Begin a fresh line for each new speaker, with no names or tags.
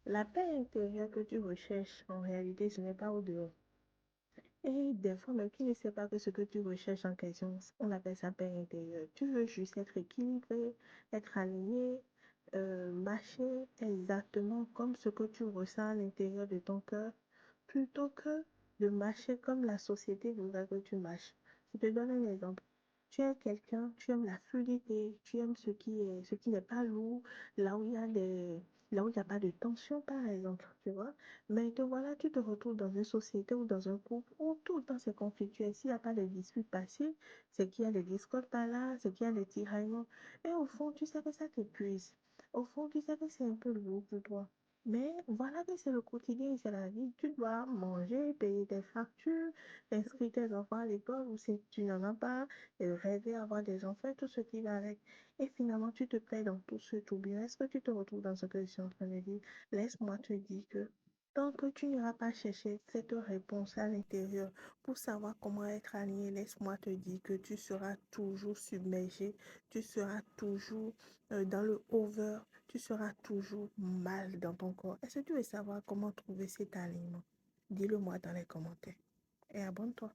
La paix intérieure que tu recherches, en réalité, ce n'est pas au dehors. Et des fois, même tu ne sais pas que ce que tu recherches en question, on appelle ça paix intérieure. Tu veux juste être équilibré, être aligné, marcher exactement comme ce que tu ressens à l'intérieur de ton cœur, plutôt que de marcher comme la société voudrait que tu marches. Je te donne un exemple. Tu es quelqu'un, tu aimes la fluidité, tu aimes ce qui n'est pas lourd, là où il y a là où il n'y a pas de tension, par exemple, tu vois. Mais te voilà, tu te retrouves dans une société ou dans un couple où tout le temps c'est conflictuel. S'il n'y a pas de disputes passées, c'est qu'il y a des discordes par là, c'est qu'il y a des tiraillements. Et au fond, tu sais que ça t'épuise. Au fond, tu sais que c'est un peu lourd pour toi. Mais voilà que c'est le quotidien, c'est la vie. Tu dois manger, payer tes factures, inscrire tes enfants à l'école ou si tu n'en as pas, rêver avoir des enfants, tout ce qui va avec. Et finalement, tu te perds dans tout ce tourbillon. Est-ce que tu te retrouves dans ce que je suis en train de dire? Laisse-moi te dire que tant que tu n'iras pas chercher cette réponse à l'intérieur pour savoir comment être aligné, laisse-moi te dire que tu seras toujours submergé, tu seras toujours dans le over, tu seras toujours mal dans ton corps. Est-ce que tu veux savoir comment trouver cet alignement? Dis-le moi dans les commentaires et abonne-toi.